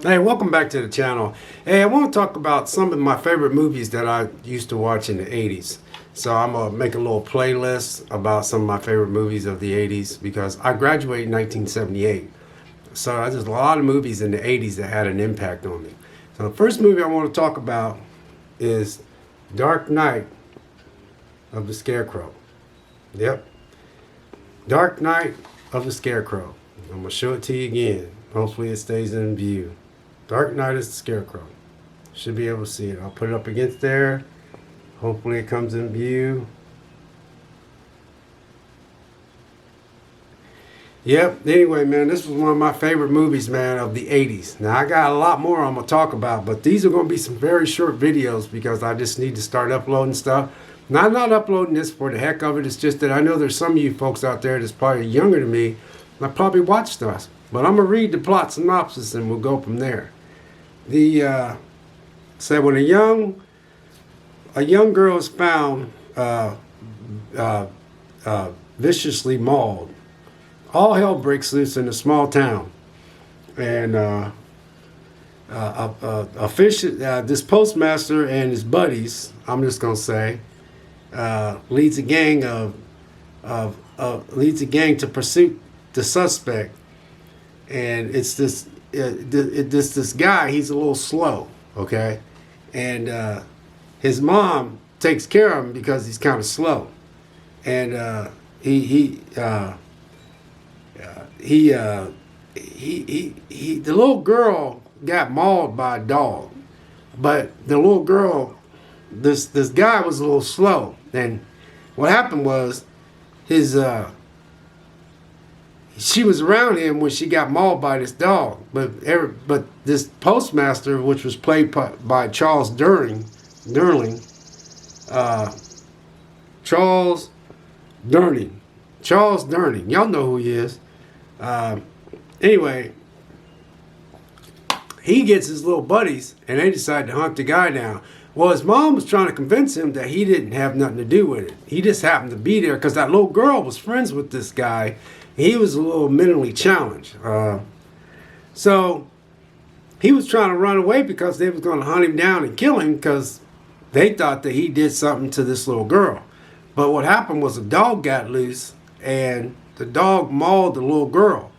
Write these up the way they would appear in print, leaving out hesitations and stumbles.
Hey, welcome back to the channel. Hey, I want to talk about some of my favorite movies that I used to watch in the 80s. So I'm going to make a little playlist about some of my favorite movies of the 80s because I graduated in 1978. So there's a lot of movies in the 80s that had an impact on me. So the first movie I want to talk about is Dark Knight of the ScareCrow. Yep. Dark Knight of the ScareCrow. I'm going to show it to you again. Hopefully it stays in view. Dark Knight is the ScareCrow. Should be able to see it. I'll put it up against there. Hopefully it comes in view. Yep. Anyway, man, this was one of my favorite movies, man, of the 80s. Now, I got a lot more I'm going to talk about, but these are going to be some very short videos because I just need to start uploading stuff. Now, I'm not uploading this for the heck of it. It's just that I know there's some of you folks out there that's probably younger than me. I probably watched us. But I'm going to read the plot synopsis and we'll go from there. Said when a young girl is found viciously mauled, all hell breaks loose in a small town, and this postmaster and his buddies, I'm just gonna say, leads a gang to pursue the suspect, and it's this guy. He's a little slow, okay, and his mom takes care of him because he's kind of slow, and the little girl got mauled by a dog, but the little girl, this guy was a little slow, and what happened was she was around him when she got mauled by this dog, but this postmaster, which was played by Charles Durning, y'all know who he is. Anyway, he gets his little buddies, and they decide to hunt the guy down. Well, his mom was trying to convince him that he didn't have nothing to do with it. He just happened to be there because that little girl was friends with this guy. He was a little mentally challenged. So he was trying to run away because they was going to hunt him down and kill him because they thought that he did something to this little girl. But what happened was a dog got loose, and the dog mauled the little girl.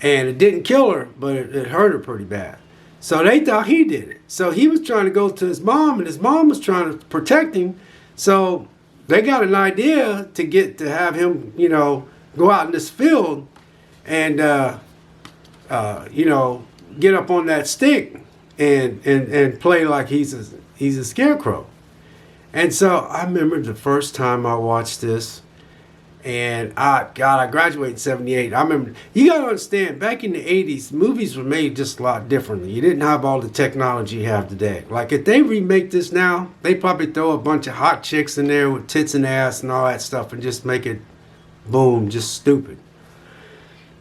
And it didn't kill her, but it hurt her pretty bad. So they thought he did it. So he was trying to go to his mom, and his mom was trying to protect him. So they got an idea to have him, go out in this field and, get up on that stick and play like he's a scarecrow. And so I remember the first time I watched this, and I graduated in 78. I remember, you got to understand, back in the 80s, movies were made just a lot differently. You didn't have all the technology you have today. Like, if they remake this now, they probably throw a bunch of hot chicks in there with tits and ass and all that stuff and just make it, boom, just stupid.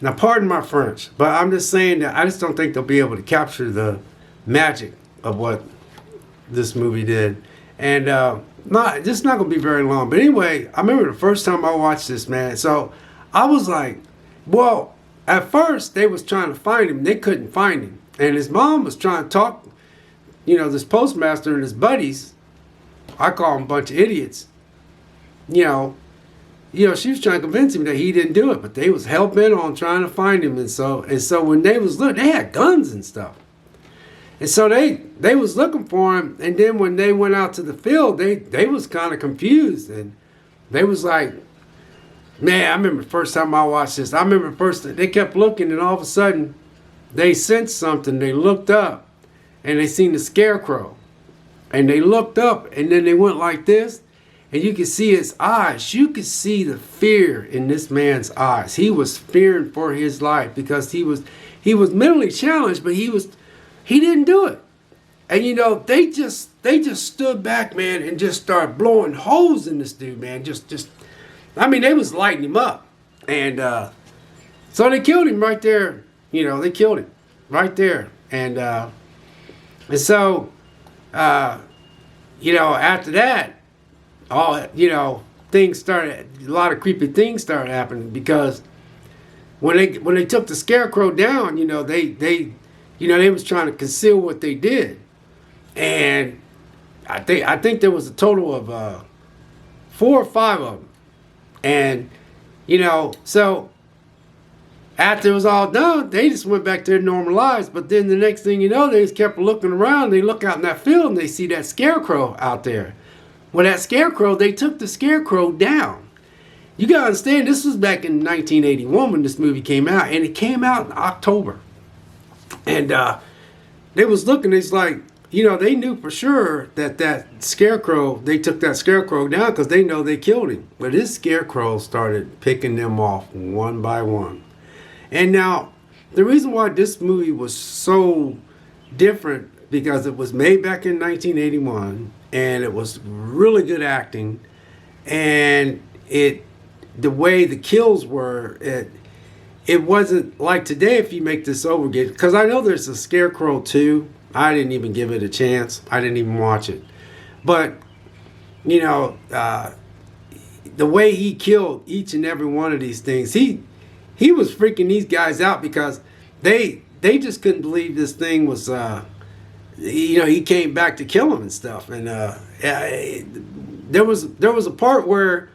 Now, pardon my French, but I'm just saying that I just don't think they'll be able to capture the magic of what this movie did. And this is not going to be very long. But anyway, I remember the first time I watched this, man. So I was like, well, at first they was trying to find him. They couldn't find him. And his mom was trying to talk, this postmaster and his buddies. I call them a bunch of idiots. She was trying to convince him that he didn't do it. But they was hell-bent on trying to find him. And so when they was looking, they had guns and stuff. And so they was looking for him, and then when they went out to the field, they was kind of confused, and they was like, man, I remember the first time I watched this. I remember first they kept looking, and all of a sudden they sensed something. They looked up, and they seen the scarecrow, and they looked up, and then they went like this, and you could see his eyes. You could see the fear in this man's eyes. He was fearing for his life because he was mentally challenged, but he didn't do it. And they just stood back, man, and just started blowing holes in this dude, man. They was lighting him up. And so they killed him right there. They killed him right there. And so after that, things started, a lot of creepy things started happening because when they took the scarecrow down, they you know, they was trying to conceal what they did. And I think there was a total of 4 or 5 of them. And, you know, so after it was all done, they just went back to their normal lives. But then the next thing you know, they just kept looking around. They look out in that field and they see that ScareCrow out there. Well, that ScareCrow, they took the ScareCrow down. You gotta understand, this was back in 1981 when this movie came out, and it came out in October. And they was looking, it's like, you know, they knew for sure that ScareCrow, they took that ScareCrow down because they know they killed him. But this ScareCrow started picking them off one by one. And now, the reason why this movie was so different, because it was made back in 1981, and it was really good acting, and the way the kills were, it wasn't like today if you make this over again. Because I know there's a ScareCrow 2. I didn't even give it a chance. I didn't even watch it. But, you know, the way he killed each and every one of these things, he was freaking these guys out because they just couldn't believe this thing was, you know, he came back to kill them and stuff. And there was a part where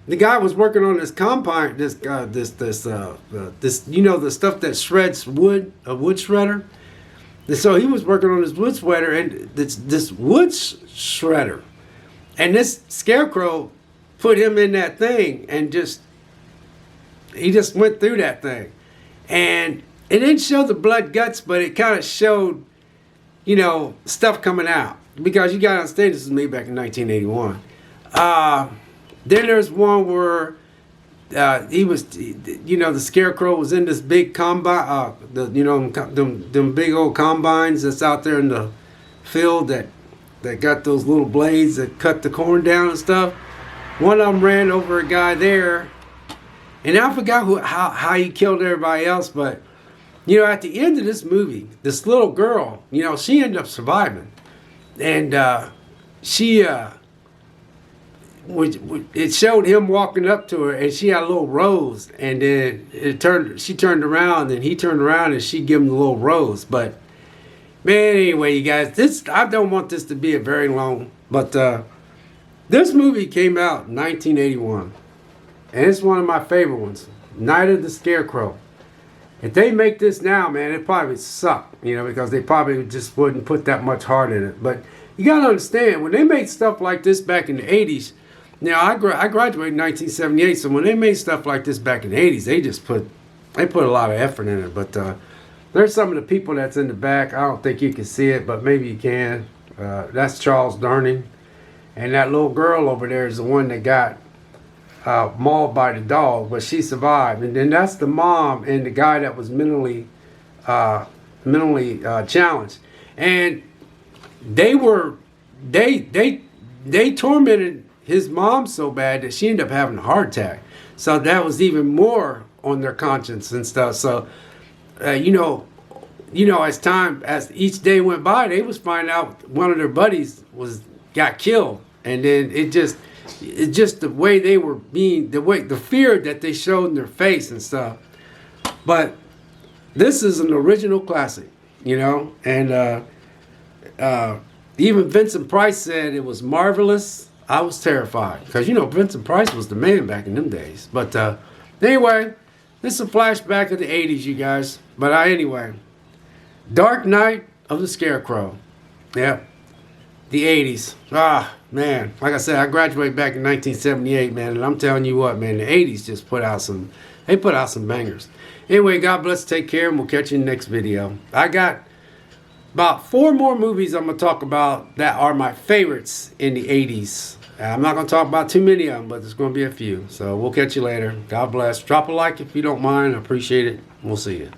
the guy was working on this combine, this you know, the stuff that shreds wood, a wood shredder. And so he was working on this wood shredder, and this wood shredder, and this ScareCrow put him in that thing, and he just went through that thing, and it didn't show the blood guts, but it kind of showed, you know, stuff coming out, because you gotta understand this was made back in 1981. Then there's one where he was, you know, the ScareCrow was in this big combine, you know, them big old combines that's out there in the field that got those little blades that cut the corn down and stuff. One of them ran over a guy there, and I forgot how he killed everybody else, but, you know, at the end of this movie, this little girl, you know, she ended up surviving. And it showed him walking up to her, and she had a little rose, and then she turned around, and he turned around, and she gave him the little rose. But man, anyway, you guys, I don't want this to be a very long, but this movie came out in 1981, and it's one of my favorite ones, Night of the ScareCrow. If they make this now, man, it probably suck, you know, because they probably just wouldn't put that much heart in it. But you gotta understand, when they made stuff like this back in the 80s, now, I graduated in 1978, so when they made stuff like this back in the 80s, they put a lot of effort in it. But there's some of the people that's in the back. I don't think you can see it, but maybe you can. That's Charles Durning. And that little girl over there is the one that got mauled by the dog, but she survived. And then that's the mom and the guy that was mentally challenged. And they tormented his mom so bad that she ended up having a heart attack. So that was even more on their conscience and stuff. So, you know, as each day went by, they was finding out one of their buddies got killed, and then it just the way they were being, the fear that they showed in their face and stuff. But this is an original classic, you know, and even Vincent Price said it was marvelous. I was terrified because, you know, Vincent Price was the man back in them days. But anyway, this is a flashback of the 80s, you guys. But anyway, Dark Night of the ScareCrow. Yep, the 80s. Ah, man, like I said, I graduated back in 1978, man, and I'm telling you what, man, the 80s just put out some bangers. Anyway, God bless, take care, and we'll catch you in the next video. I got about 4 more movies I'm going to talk about that are my favorites in the 80s. I'm not going to talk about too many of them, but there's going to be a few. So we'll catch you later. God bless. Drop a like if you don't mind. I appreciate it. We'll see you.